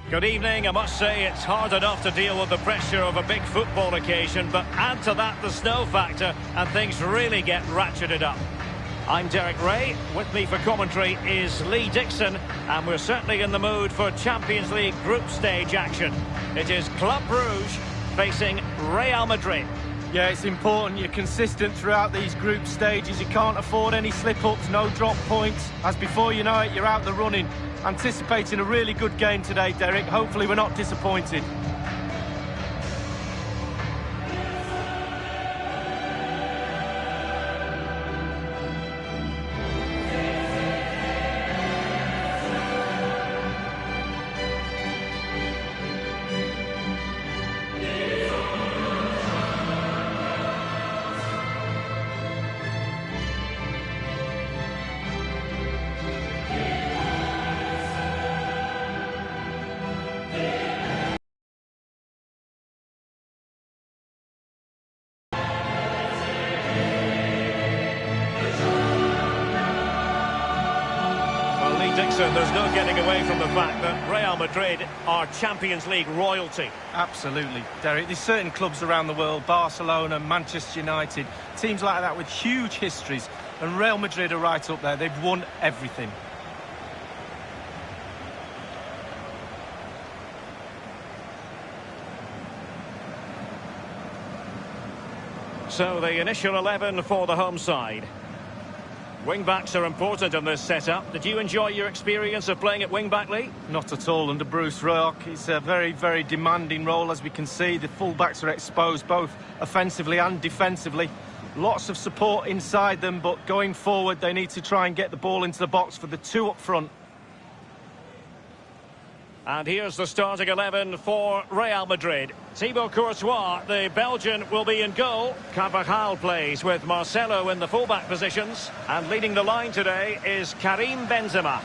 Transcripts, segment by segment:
Good evening. I must say it's hard enough to deal with the pressure of a big football occasion, but add to that the snow factor and things really get ratcheted up. I'm Derek Ray. With me for commentary is Lee Dixon, and we're certainly in the mood for Champions League group stage action. It is Club Brugge facing Real Madrid. Yeah, it's important you're consistent throughout these group stages. You can't afford any slip-ups, no drop points. As before you know it, you're out the running. Anticipating a really good game today, Derek. Hopefully we're not disappointed. Dixon, there's no getting away from the fact that Real Madrid are Champions League royalty. Absolutely, Derek. There's certain clubs around the world, Barcelona, Manchester United, teams like that with huge histories, and Real Madrid are right up there. They've won everything. So the initial 11 for the home side. Wing-backs are important in this setup. Did you enjoy your experience of playing at wing-back, Lee? Not at all under Bruce Rock. It's a very, very demanding role, as we can see. The full-backs are exposed both offensively and defensively. Lots of support inside them, but going forward, they need to try and get the ball into the box for the two up front. And here's the starting 11 for Real Madrid. Thibaut Courtois, the Belgian, will be in goal. Carvajal plays with Marcelo in the fullback positions. And leading the line today is Karim Benzema.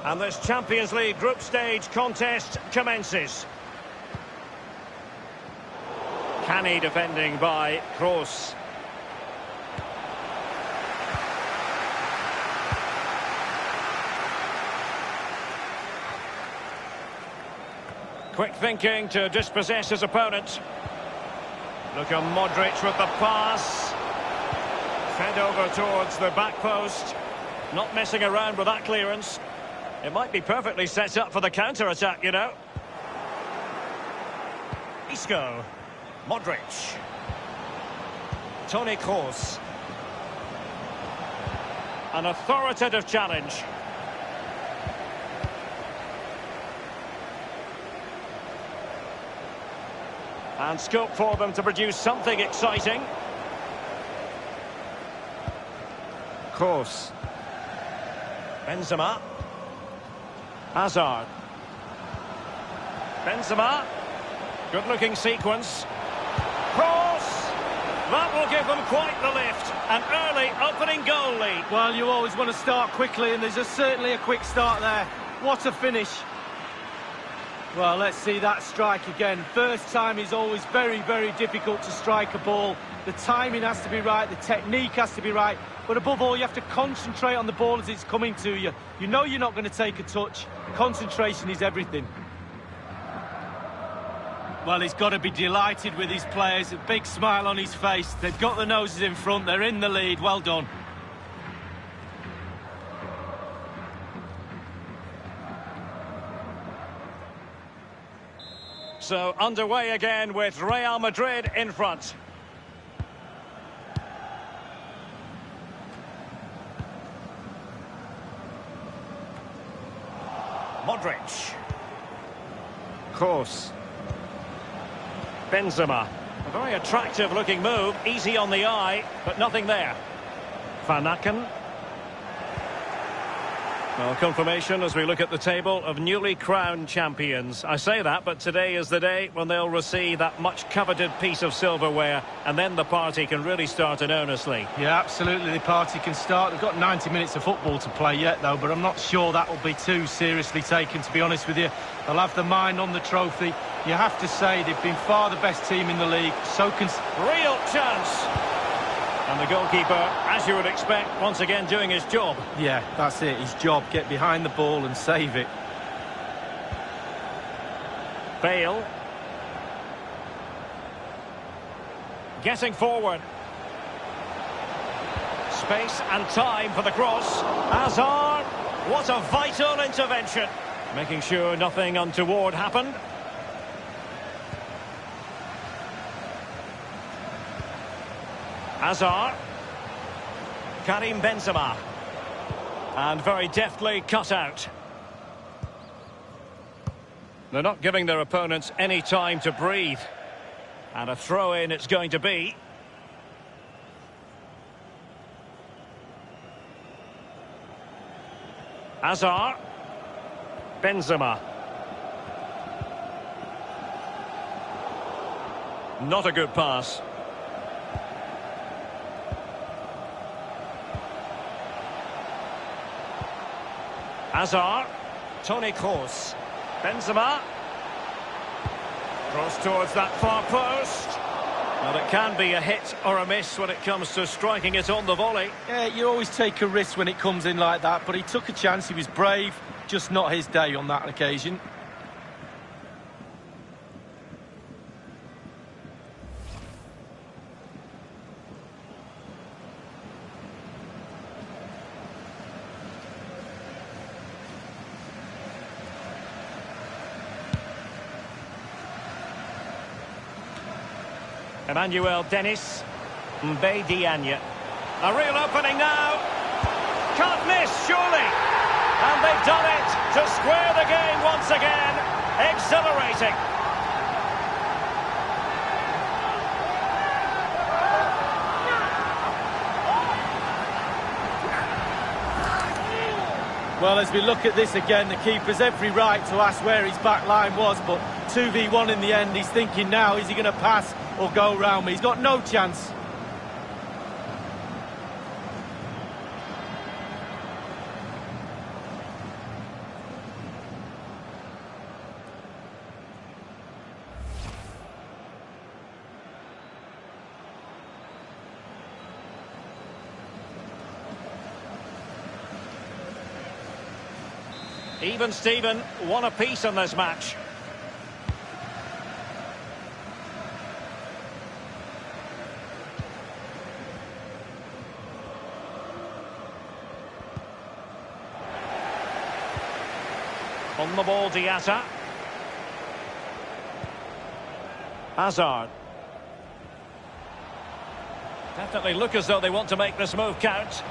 And this Champions League group stage contest commences. Canny defending by Kroos. Quick thinking to dispossess his opponent. Look at Modric with the pass. Fed over towards the back post. Not messing around with that clearance. It might be perfectly set up for the counter-attack, you know. Isco. Modric. Toni Kroos. An authoritative challenge. And scope for them to produce something exciting. Kroos. Benzema. Hazard. Benzema. Good-looking sequence. Kroos. That will give them quite the lift. An early opening goal lead. Well, you always want to start quickly, and there's certainly a quick start there. What a finish. Well, let's see that strike again. First time is always very, very difficult to strike a ball. The timing has to be right, the technique has to be right, but above all, you have to concentrate on the ball as it's coming to you. You know you're not going to take a touch. Concentration is everything. Well, he's got to be delighted with his players. A big smile on his face. They've got the noses in front. They're in the lead. Well done. So underway again with Real Madrid in front. Modric. Kroos. Benzema. A very attractive looking move, easy on the eye, but nothing there. Van Aken. Well, confirmation as we look at the table of newly crowned champions. I say that, but today is the day when they'll receive that much coveted piece of silverware, and then the party can really start in earnestly. Yeah, absolutely, the party can start. They've got 90 minutes of football to play yet, though, but I'm not sure that will be too seriously taken, to be honest with you. They'll have the mind on the trophy. You have to say they've been far the best team in the league. So real chance. And the goalkeeper, as you would expect, once again doing his job. Yeah, that's it, his job. Get behind the ball and save it. Bale. Getting forward. Space and time for the cross. Hazard. What a vital intervention. Making sure nothing untoward happened. Hazard. Karim Benzema. And very deftly cut out. They're not giving their opponents any time to breathe. And a throw-in it's going to be. Hazard. Benzema. Not a good pass. Hazard. Toni Kroos. Benzema. Cross towards that far post. Well, it can be a hit or a miss when it comes to striking it on the volley. Yeah, you always take a risk when it comes in like that, but he took a chance, he was brave, just not his day on that occasion. Emmanuel Dennis. Mbaye Diagne. A real opening now. Can't miss, surely. And they've done it to square the game once again. Exhilarating. Well, as we look at this again, the keeper's every right to ask where his back line was, but 2v1 in the end. He's thinking now, is he going to pass or go round me? He's got no chance. Even Steven, one apiece in this match. On the ball, Diatta. Hazard. Definitely look as though they want to make this move count.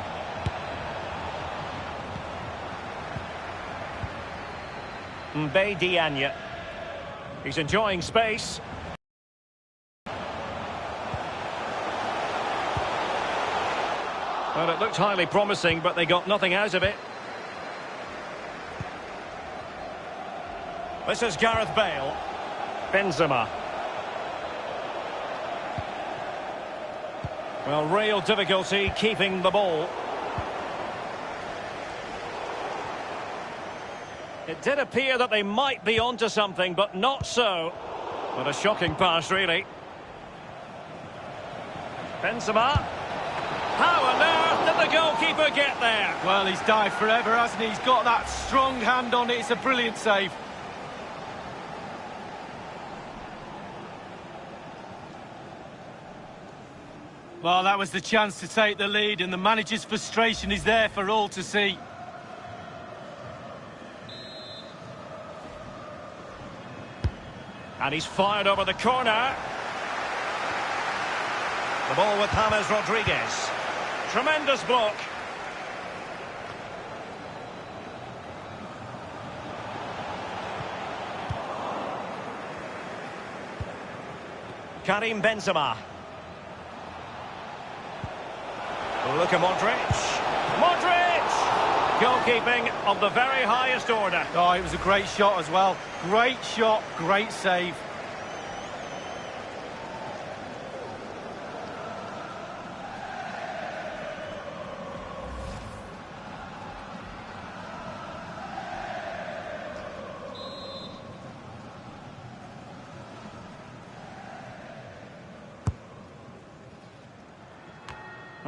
Mbaye Diagne. He's enjoying space. Well, it looked highly promising, but they got nothing out of it. This is Gareth Bale. Benzema. Well, real difficulty keeping the ball. It did appear that they might be onto something, but not so. What a shocking pass, really. Benzema. How on earth did the goalkeeper get there? Well, he's dived forever, hasn't he? He's got that strong hand on it. It's a brilliant save. Well, that was the chance to take the lead, and the manager's frustration is there for all to see. And he's fired over the corner. The ball with James Rodriguez. Tremendous block. Karim Benzema. Luka Modric. Modric! Goalkeeping of the very highest order. Oh, it was a great shot as well. Great shot, great save.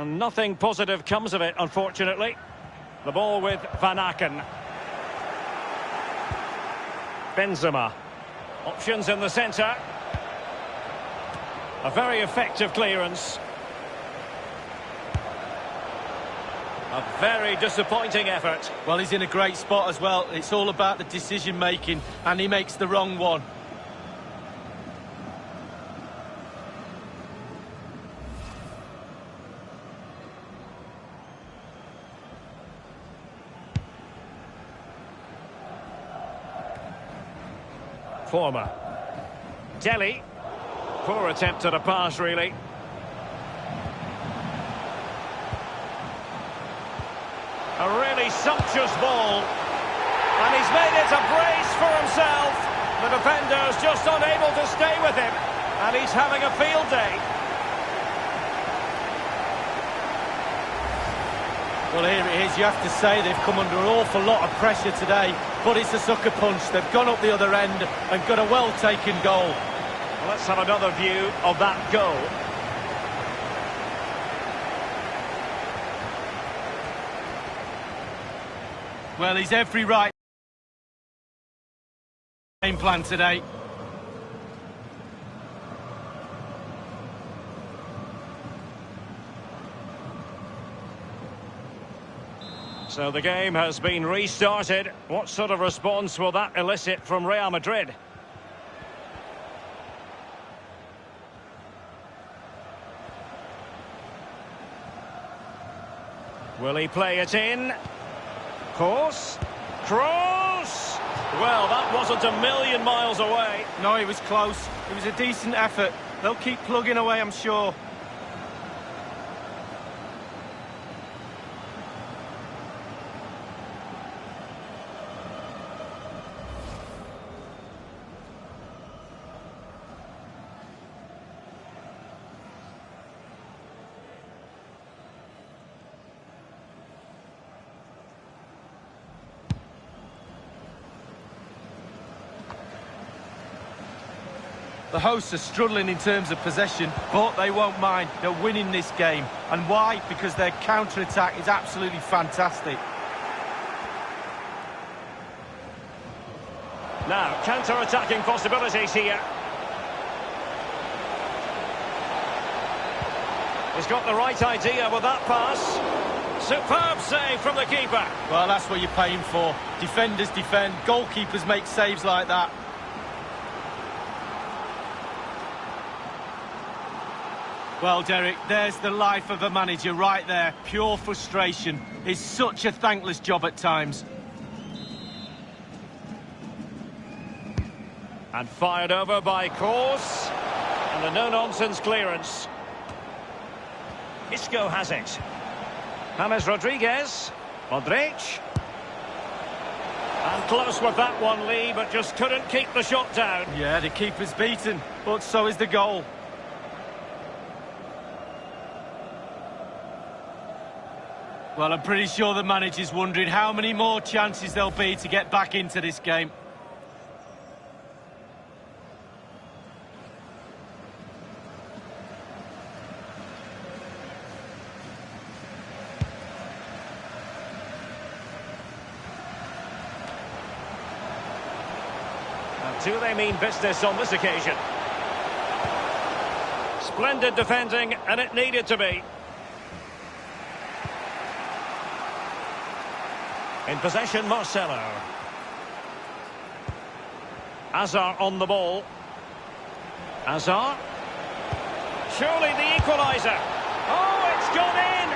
And nothing positive comes of it, unfortunately. The ball with Van Aken. Benzema. Options in the centre. A very effective clearance. A very disappointing effort. Well, he's in a great spot as well. It's all about the decision-making, and he makes the wrong one. Former. Delhi. Poor attempt at a pass, really. A really sumptuous ball. And he's made it a brace for himself. The defender's just unable to stay with him. And he's having a field day. Well, here it is. You have to say they've come under an awful lot of pressure today. But it's a sucker punch. They've gone up the other end and got a well-taken goal. Well, let's have another view of that goal. Well, he's every right game plan today. So the game has been restarted. What sort of response will that elicit from Real Madrid? Will he play it in? Kroos? Kroos! Well, that wasn't a million miles away. No, he was close. It was a decent effort. They'll keep plugging away, I'm sure. The hosts are struggling in terms of possession, but they won't mind. They're winning this game. And why? Because their counter-attack is absolutely fantastic. Now, counter-attacking possibilities here. He's got the right idea with that pass. Superb save from the keeper. Well, that's what you're paying for. Defenders defend, goalkeepers make saves like that. Well, Derek, there's the life of a manager right there. Pure frustration. It's such a thankless job at times. And fired over by Kroos. And a no-nonsense clearance. Isco has it. James Rodriguez. Modric. And close with that one, Lee, but just couldn't keep the shot down. Yeah, the keeper's beaten, but so is the goal. Well, I'm pretty sure the manager's wondering how many more chances there'll be to get back into this game. And do they mean business on this occasion? Splendid defending, and it needed to be. In possession, Marcelo. Hazard on the ball. Hazard. Surely the equaliser. Oh, it's gone in!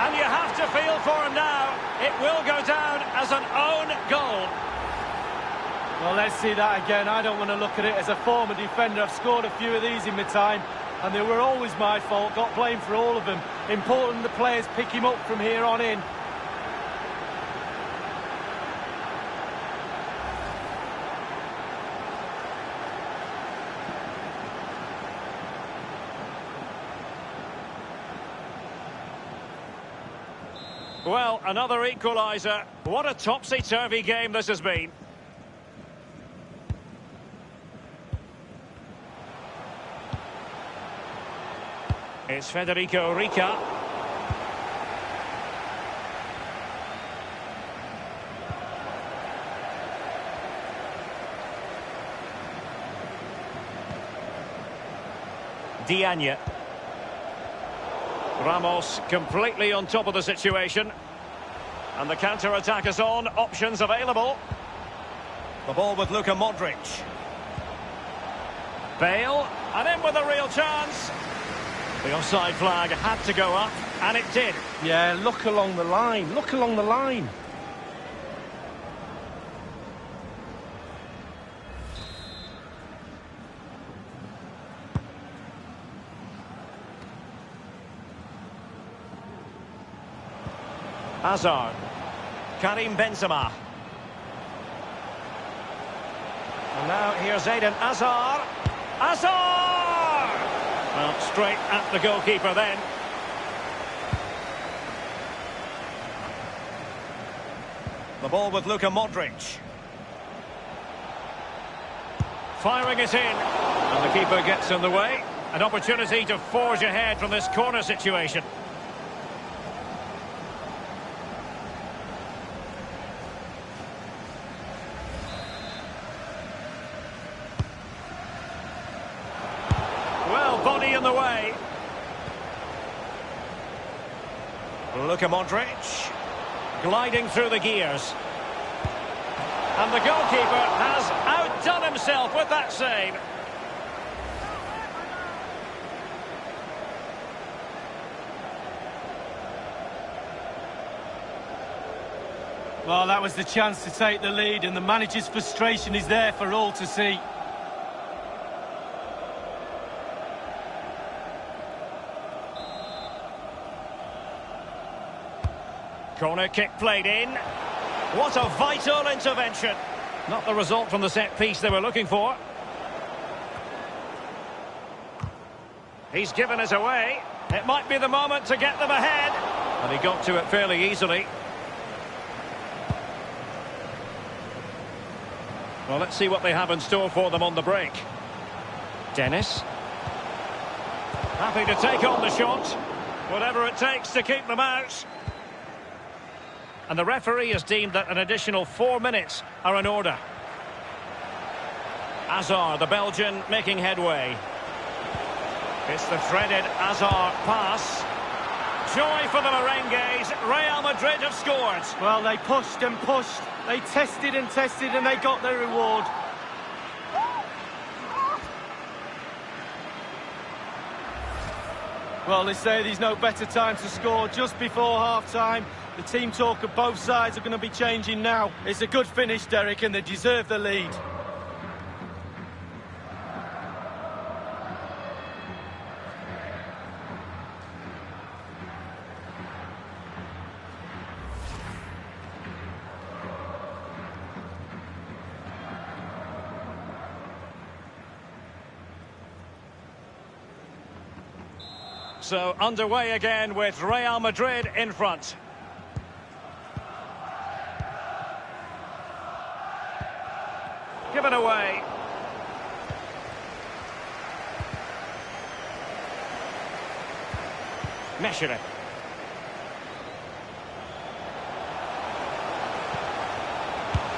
And you have to feel for him now. It will go down as an own goal. Well, let's see that again. I don't want to look at it as a former defender. I've scored a few of these in my time, and they were always my fault. Got blamed for all of them. Important the players pick him up from here on in. Well, another equaliser. What a topsy-turvy game this has been. It's Federico Rica. Diagne. Ramos completely on top of the situation. And the counter-attack is on. Options available. The ball with Luka Modric. Bale. And in with a real chance. The offside flag had to go up. And it did. Yeah, look along the line. Look along the line. Hazard. Karim Benzema. And now here's Eden Hazard. Hazard! Well, straight at the goalkeeper then. The ball with Luka Modric. Firing it in. And the keeper gets in the way. An opportunity to forge ahead from this corner situation. Well, body in the way. Luka Modric. Gliding through the gears. And the goalkeeper has outdone himself with that save. Well, that was the chance to take the lead, and the manager's frustration is there for all to see. Corner kick played in. What a vital intervention. Not the result from the set piece they were looking for. He's given it away. It might be the moment to get them ahead. And he got to it fairly easily. Well, let's see what they have in store for them on the break. Dennis. Happy to take on the shot. Whatever it takes to keep them out. And the referee has deemed that an additional 4 minutes are in order. Hazard, the Belgian, making headway. It's the threaded Hazard pass. Joy for the Merengues. Real Madrid have scored. Well, they pushed and pushed. They tested and tested, and they got their reward. Well, they say there's no better time to score just before half-time. The team talk of both sides are going to be changing now. It's a good finish, Derek, and they deserve the lead. So underway again with Real Madrid in front. Given away. Meshere.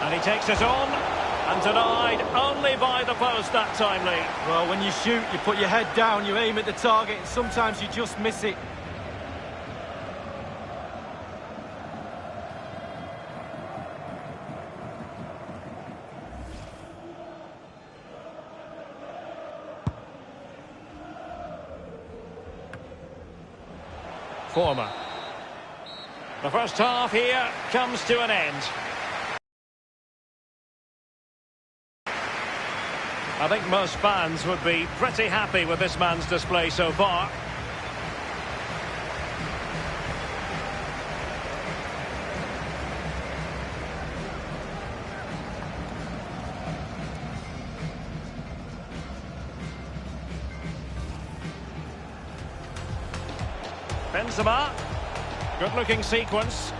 And he takes it on. And denied only by the post that time, Lee. Well, when you shoot, you put your head down, you aim at the target, and sometimes you just miss it. Former. The first half here comes to an end. I think most fans would be pretty happy with this man's display so far. Benzema. Good-looking sequence.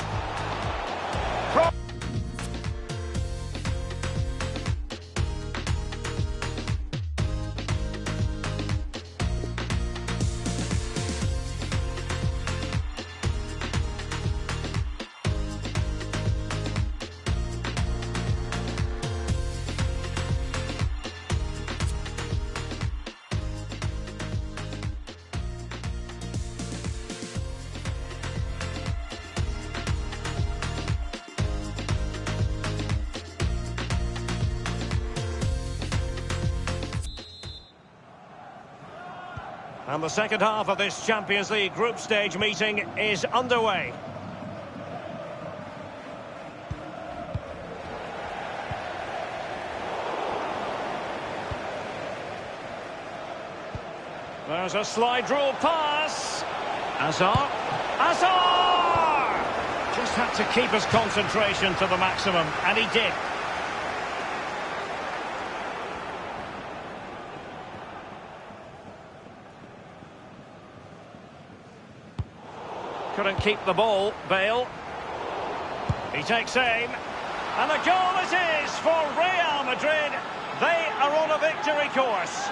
And the second half of this Champions League group stage meeting is underway. There's a slide rule pass. Hazard. Hazard! Just had to keep his concentration to the maximum, and he did. Couldn't keep the ball, Bale. He takes aim. And a goal it is for Real Madrid. They are on a victory course.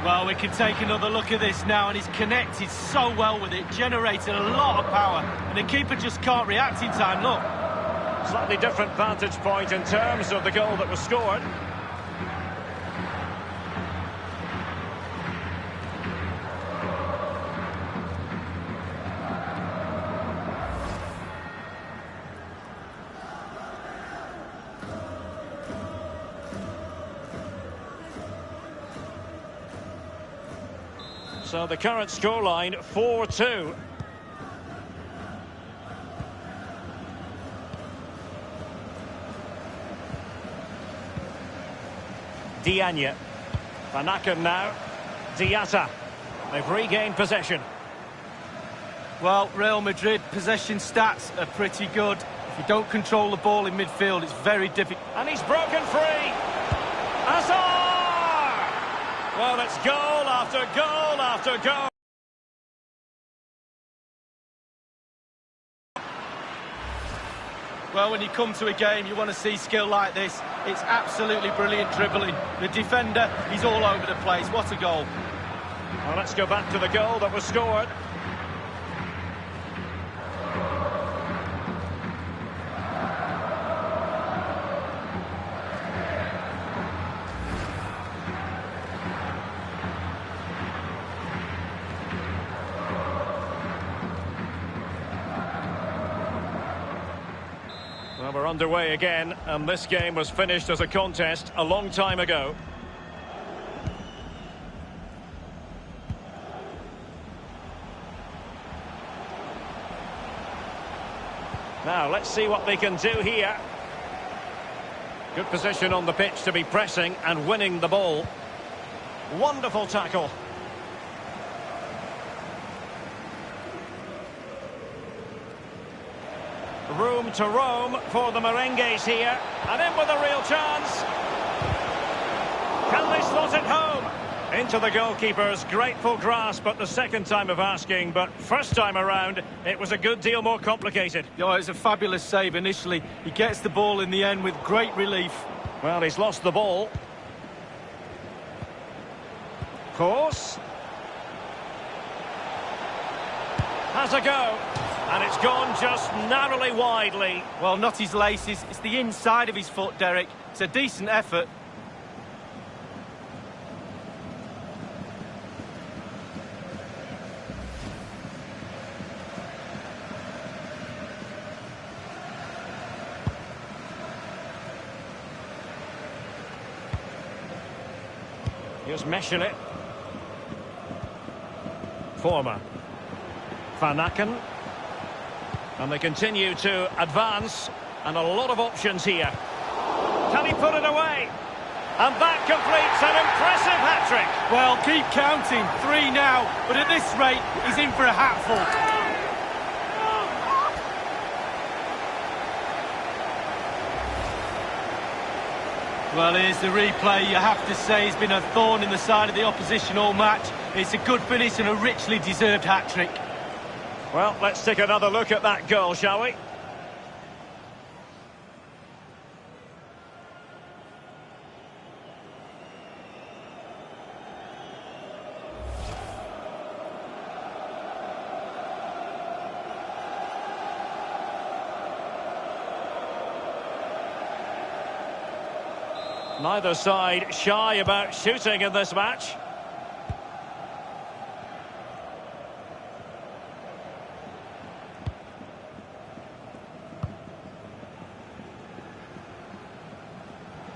Well, we can take another look at this now, and he's connected so well with it, generated a lot of power, and the keeper just can't react in time. Look. Slightly different vantage point in terms of the goal that was scored. So the current scoreline, 4-2. Diagne. Van Aken now. Diatta. They've regained possession. Well, Real Madrid possession stats are pretty good. If you don't control the ball in midfield, it's very difficult. And he's broken free. Hazard! Well, it's goal after goal after goal. Well, when you come to a game, you want to see skill like this. It's absolutely brilliant dribbling. The defender, he's all over the place. What a goal. Well, let's go back to the goal that was scored. Well, we're underway again, and this game was finished as a contest a long time ago. Now, let's see what they can do here. Good position on the pitch to be pressing and winning the ball. Wonderful tackle. Room to roam for the merengues here. And in with a real chance. Can they slot it home? Into the goalkeeper's grateful grasp at the second time of asking, but first time around, it was a good deal more complicated. Oh, it was a fabulous save initially. He gets the ball in the end with great relief. Well, he's lost the ball. Course. Has a go. And it's gone just narrowly widely. Well, not his laces. It's the inside of his foot, Derek. It's a decent effort. Here's Meshelet. Former. Van Aken. And they continue to advance, and a lot of options here. Can he put it away? And that completes an impressive hat-trick. Well, keep counting. 3 now, but at this rate, he's in for a hatful. Well, here's the replay. You have to say he's been a thorn in the side of the opposition all match. It's a good finish and a richly deserved hat-trick. Well, let's take another look at that goal, shall we? Neither side shy about shooting in this match.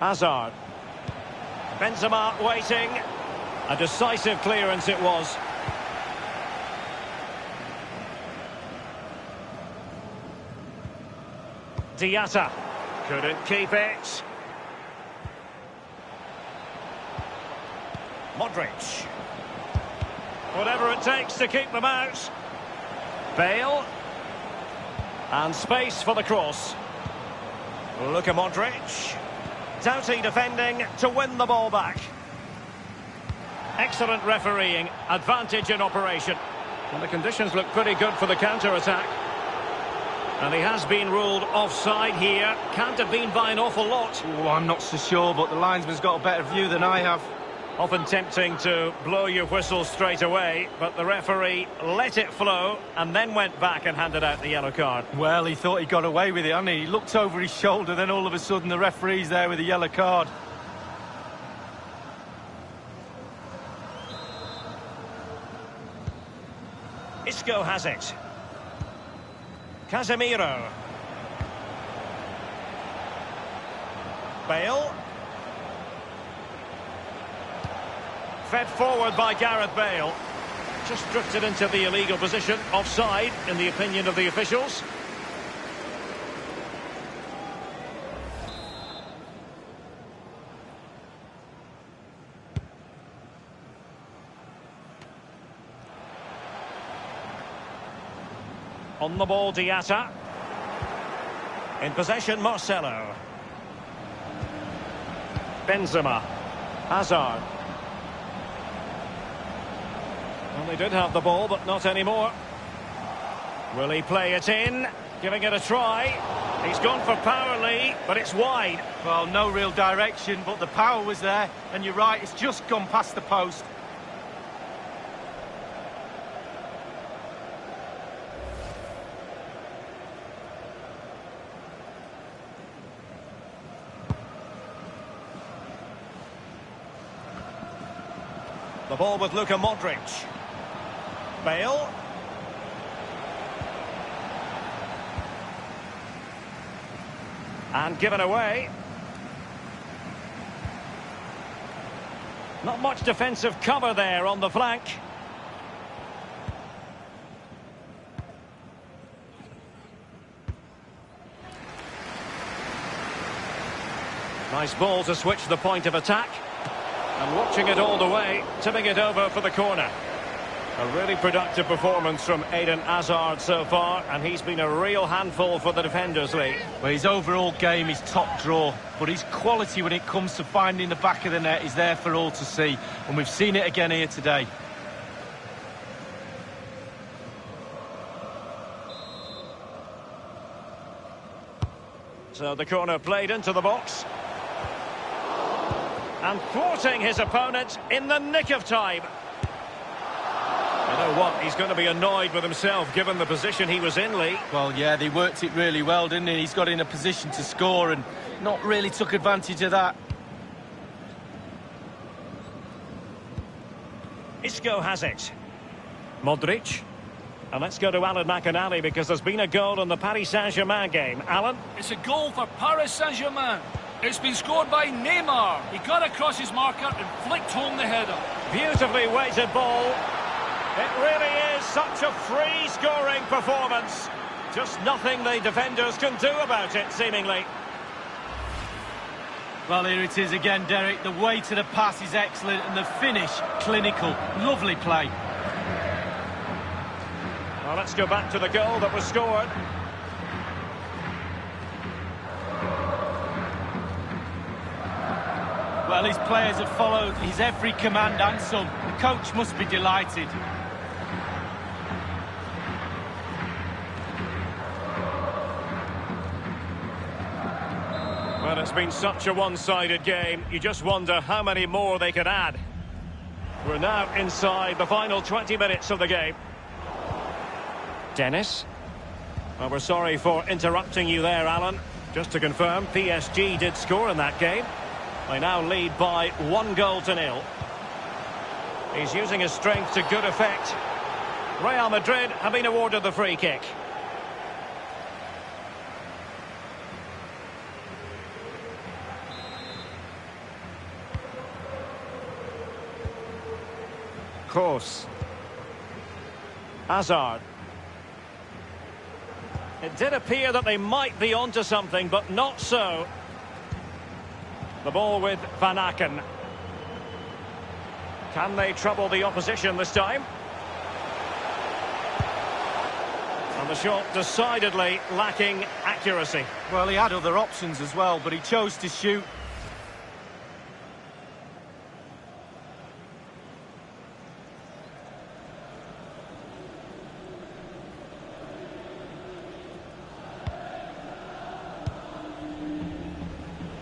Hazard. Benzema waiting. A decisive clearance it was. Diatta. Couldn't keep it. Modric. Whatever it takes to keep them out. Bale. And space for the cross. Luka Modric. Doughty defending to win the ball back. Excellent refereeing. Advantage in operation. And the conditions look pretty good for the counter-attack. And he has been ruled offside here. Can't have been by an awful lot. Oh, I'm not so sure, but the linesman's got a better view than I have. Often tempting to blow your whistle straight away, but the referee let it flow and then went back and handed out the yellow card. Well, he thought he got away with it, hadn't he? He looked over his shoulder, then all of a sudden the referee's there with a yellow card. Isco has it. Casemiro. Bale. Fed forward by Gareth Bale. Just drifted into the illegal position. Offside, in the opinion of the officials. On the ball, Diatta. In possession, Marcelo. Benzema. Hazard. Well, they did have the ball, but not anymore. Will he play it in? Giving it a try. He's gone for power, Lee, but it's wide. Well, no real direction, but the power was there. And you're right, it's just gone past the post. The ball with Luka Modric. Bale. And given away. Not much defensive cover there on the flank. Nice ball to switch the point of attack. And watching it all the way, tipping it over for the corner. A really productive performance from Eden Hazard so far, and he's been a real handful for the defenders, Lee. Well, his overall game is top draw, but his quality when it comes to finding the back of the net is there for all to see, and we've seen it again here today. So the corner played into the box. And thwarting his opponent in the nick of time. You know what? He's going to be annoyed with himself given the position he was in, Lee. Well, yeah, they worked it really well, didn't he? He's got in a position to score and not really took advantage of that. Isco has it. Modric. And let's go to Alan McInally because there's been a goal in the Paris Saint-Germain game. Alan? It's a goal for Paris Saint-Germain. It's been scored by Neymar. He got across his marker and flicked home the header. Beautifully weighted ball. It really is such a free-scoring performance. Just nothing the defenders can do about it, seemingly. Well, here it is again, Derek. The weight of the pass is excellent and the finish, clinical. Lovely play. Well, let's go back to the goal that was scored. Well, his players have followed his every command and some. The coach must be delighted. Well, it's been such a one-sided game. You just wonder how many more they could add. We're now inside the final 20 minutes of the game. Dennis. Well, we're sorry for interrupting you there, Alan. Just to confirm, PSG did score in that game. They now lead by 1-0. He's using his strength to good effect. Real Madrid have been awarded the free kick. Kroos. Hazard. It did appear that they might be onto something, but not so. The ball with Van Aken. Can they trouble the opposition this time? And the shot decidedly lacking accuracy. Well, he had other options as well, but he chose to shoot.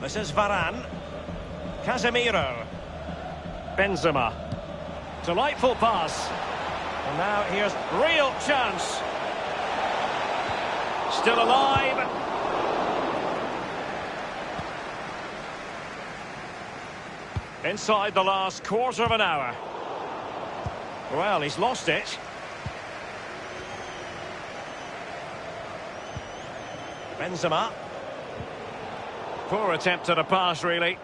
This is Varane. Casemiro. Benzema. Delightful pass. And now here's real chance. Still alive. Inside the last quarter of an hour. Well, he's lost it. Benzema. Poor attempt at a pass, really.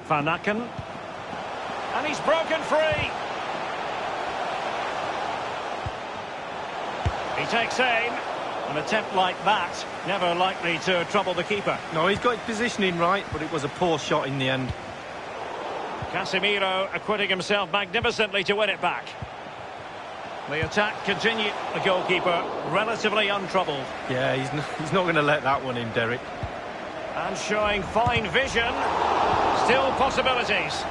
Van Aken. And he's broken free. He takes aim. An attempt like that, never likely to trouble the keeper. No, he's got his positioning right, but it was a poor shot in the end. Casemiro acquitting himself magnificently to win it back. The attack continued. The goalkeeper relatively untroubled. Yeah, he's not going to let that one in, Derek. And showing fine vision. Still possibilities.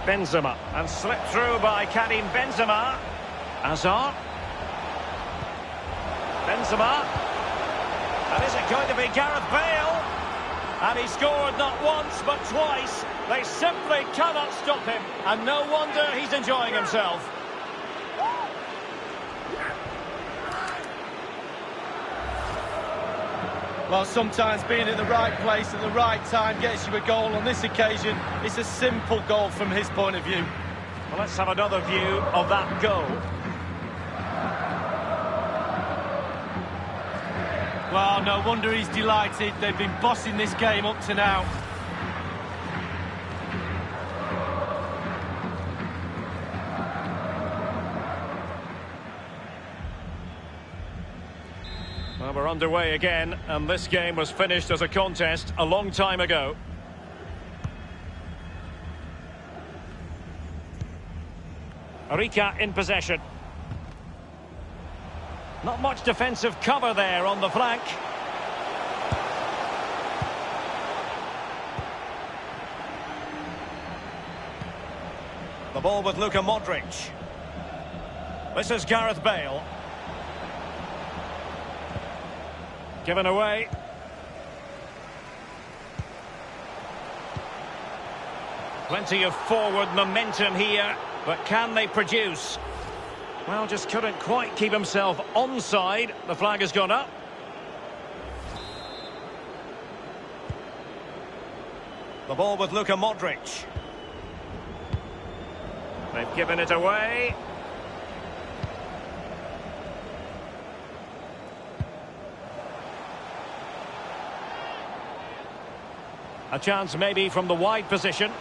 Benzema. And slipped through by Karim Benzema. Hazard. Benzema. And is it going to be Gareth Bale? And he scored not once but twice. They simply cannot stop him. And no wonder he's enjoying himself. Well, sometimes being in the right place at the right time gets you a goal. On this occasion, it's a simple goal from his point of view. Well, let's have another view of that goal. Well, no wonder he's delighted. They've been bossing this game up to now. Well, we're underway again, and this game was finished as a contest a long time ago. Rica in possession. Not much defensive cover there on the flank. The ball with Luka Modric. This is Gareth Bale. Given away. Plenty of forward momentum here, but can they produce? Well, just couldn't quite keep himself onside. The flag has gone up. The ball with Luka Modric. They've given it away. A chance maybe from the wide position.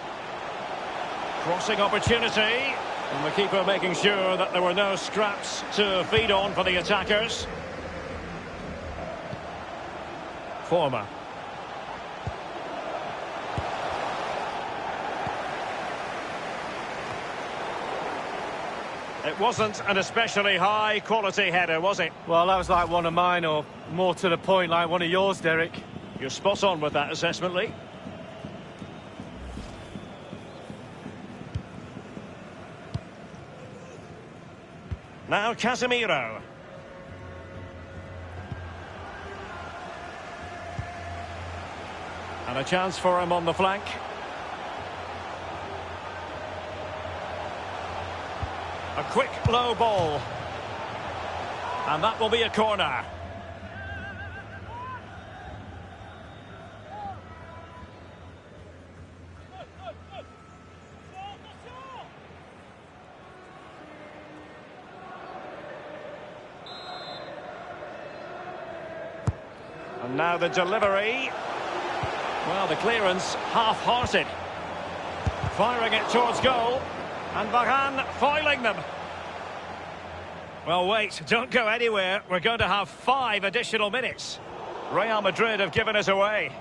Crossing opportunity. And the keeper making sure that there were no scraps to feed on for the attackers. Former. It wasn't an especially high-quality header, was it? Well, that was like one of mine, or more to the point, like one of yours, Derek. You're spot on with that assessment, Lee. Now Casemiro. And a chance for him on the flank. A quick low ball. And that will be a corner. And now the delivery. Well, the clearance half-hearted. Firing it towards goal. And Varane foiling them. Well, wait, don't go anywhere. We're going to have 5 additional minutes. Real Madrid have given us away.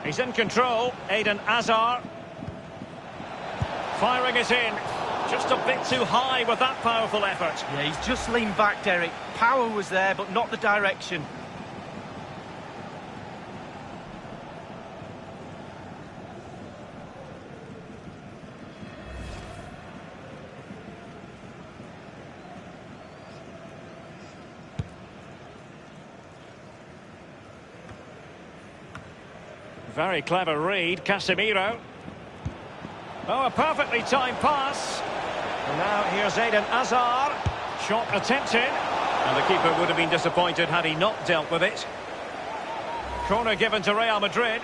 He's in control, Eden Hazard. Firing it in. Just a bit too high with that powerful effort. Yeah, he's just leaned back, Derek. Power was there, but not the direction. Very clever read, Casemiro. Oh, a perfectly timed pass. And now here's Eden Hazard. Shot attempted. And the keeper would have been disappointed had he not dealt with it. Corner given to Real Madrid.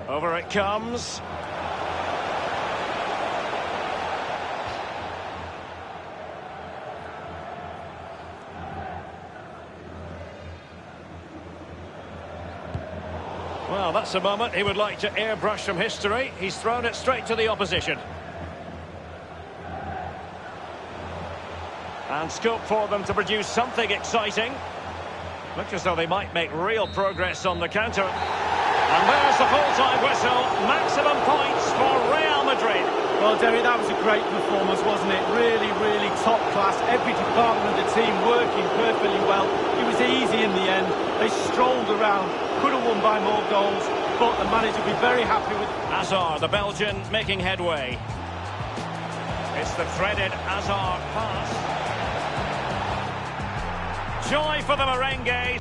Over it comes. Well, that's a moment he would like to airbrush from history. He's thrown it straight to the opposition. And scope for them to produce something exciting. Looks as though they might make real progress on the counter. And there's the full-time whistle. Maximum points for Real Madrid. Well, Derry, that was a great performance, wasn't it? Really, really top class. Every department of the team working perfectly well. It was easy in the end. They strolled around. Could have won by more goals, but the manager will be very happy with... Hazard, the Belgian, making headway. It's the threaded Hazard pass. Joy for the merengue.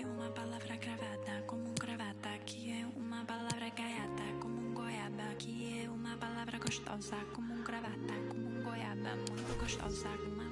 Uma palavra cravada como gravata, que é uma palavra gaiata como goiaba, que é uma palavra gostosa como gravata, como goiaba, muito gostosa, uma